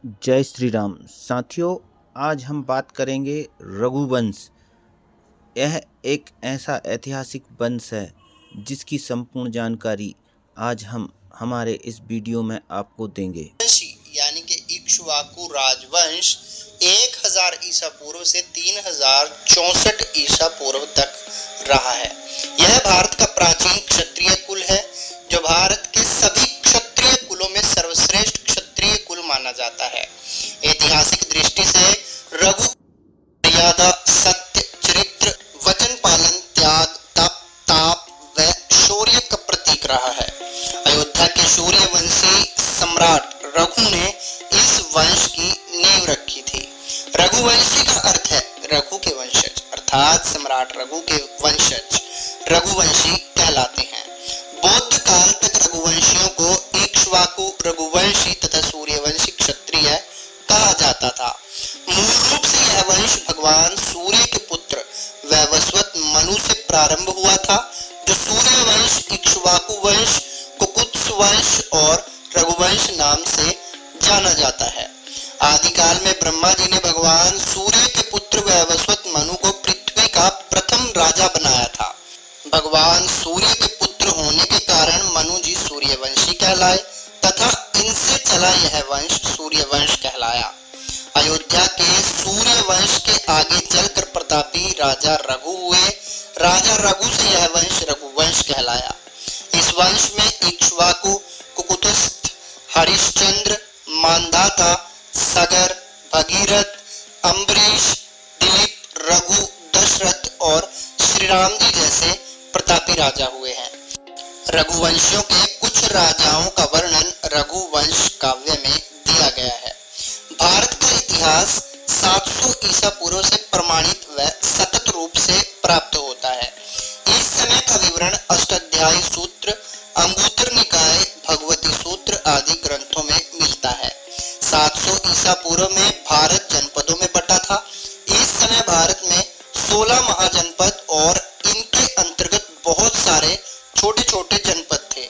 जय श्री राम साथियों। आज हम बात करेंगे रघुवंश। यह एक ऐसा ऐतिहासिक वंश है जिसकी संपूर्ण जानकारी आज हम हमारे इस वीडियो में आपको देंगे। यानी कि इक्ष्वाकु राजवंश 1000 ईसा पूर्व से 3064 ईसा पूर्व तक रहा है। यह भारत का प्राचीन क्षत्रिय कुल है जो भारत के सभी क्षत्रिय कुलों में सर्वश्रेष्ठ क्षत्रिय कुल माना जाता है। ऐतिहासिक दृष्टि से रघु मर्यादा, सत्य, चरित्र, वचन पालन, त्याग, तप, ताप व शौर्य का प्रतीक रहा है। अयोध्या के सूर्यवंशी सम्राट रघु ने इस वंश की नींव रखी थी। रघुवंशी का अर्थ है रघु के वंशज, अर्थात सम्राट रघु के वंशज रघुवंशी कहलाते हैं। बौद्ध काल तक रघुवंशियों को इक्ष्वाकु, रघुवंशी तथा सूर्यवंशी क्षत्रिय कहा जाता था। मूल रूप से यह वंश भगवान सूर्य के पुत्र वैवस्वत मनु से प्रारंभ हुआ था, जो सूर्य वंश, इक्ष्वाकु वंश, कुकुत्स वंश और रघुवंश नाम से जाना जाता है। आदिकाल में ब्रह्मा जी ने भगवान सूर्य के पुत्र वैवस्वत मनु को पृथ्वी का प्रथम राजा बनाया था। भगवान सूर्य के पुत्र होने के कारण मनु जी सूर्यवंशी कहलाए तथा इनसे चला यह वंश सूर्यवंश कहलाया। अयोध्या के सूर्यवंश के आगे चलकर प्रतापी राजा रघु हुए। राजा रघु से यह वंश रघुवंश कहलाया। इस वंश में इक्ष्वाकु, कुकुत्स्थ, हरिश्चंद्र, मांधाता, सगर, भगीरथ, अम्बरीश, दिलीप, रघु, दशरथ और श्री राम जी जैसे प्रतापी राजा हुए हैं। रघुवंशियों के कुछ राजाओं का वर्णन रघुवंश काव्य में दिया गया है। भारत का इतिहास 700 ईसा पूर्व से प्रमाणित व सतत रूप से प्राप्त होता है। इस समय का विवरण अष्टाध्यायी सूत्र, अंगुत्तर निकाय, भगवती सूत्र आदि ग्रंथों में मिलता है। 700 ईसा पूर्व में भारत जनपदों में बटा था। इस समय भारत में 16 महाजनपद और इनके अंतर्गत बहुत सारे छोटे छोटे जनपद थे।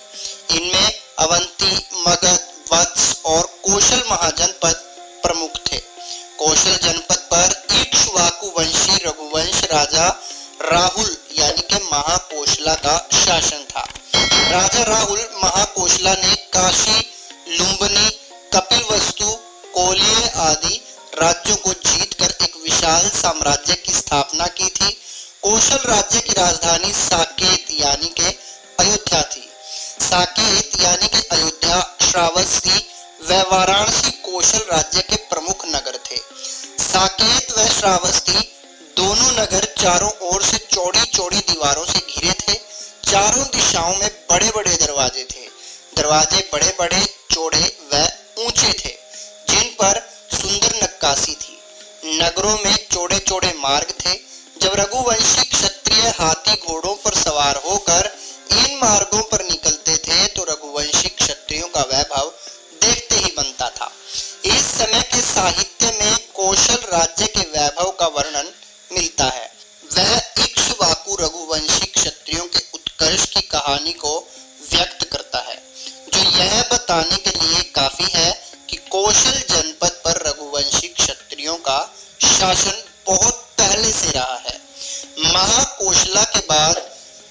इनमें अवंती, मगध, वत्स और कौशल महाजनपद प्रमुख थे। कौशल जनपद पर इक्ष्वाकु वंशी रघुवंश राजा राहुल यानी कि महाकोशला का शासन था। राजा राहुल महाकोशला ने काशी, लुम्बिनी, कपिलवस्तु, कोलिय आदि राज्यों को जीतकर एक विशाल साम्राज्य की स्थापना की थी। कौशल राज्य की राजधानी साकेत यानी कि अयोध्या थी। साकेत यानी कि अयोध्या, श्रावस्ती व वाराणसी कौशल राज्य के प्रमुख नगर थे। साकेत व श्रावस्ती दोनों नगर चारों ओर से चौड़ी चौड़ी दीवारों से घिरे थे। चारों दिशाओं में बड़े बड़े दरवाजे थे। दरवाजे बड़े बड़े, चौड़े व ऊंचे थे, जिन पर सुंदर नक्काशी थी। नगरों में चौड़े चौड़े मार्ग थे। जब रघुवंशी क्षत्रिय हाथी घोड़ों पर सवार होकर इन मार्गों पर निकलते थे तो रघुवंशी क्षत्रियों का वैभव देखते ही बनता था। इस समय के साहित्य में कौशल राज्य के वैभव का वर्णन मिलता है। वह इक्ष्वाकु रघुवंशी क्षत्रियों के उत्कर्ष की कहानी को व्यक्त करता है, जो यह बताने के लिए काफी है कि कौशल जनपद पर रघुवंशी क्षत्रियों का शासन बहुत पहले से रहा है। महाकोशला के बाद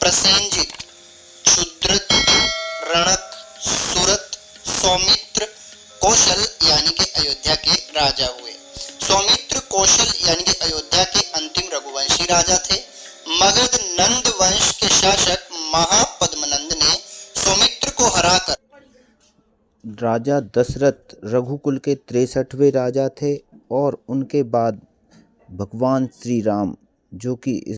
प्रसेनजित, क्षुद्रत, रणक, सुरत, सौमित्र, कौशल यानी कि अयोध्या के राजा हुए। सौमित्र कौशल यानी कि अयोध्या के अंतिम रघुवंशी राजा थे। मगध नंद वंश के शासक महापद्मनंद ने सौमित्र को हराकर राजा दशरथ रघुकुल के 63वें राजा थे और उनके बाद भगवान श्री राम, जो कि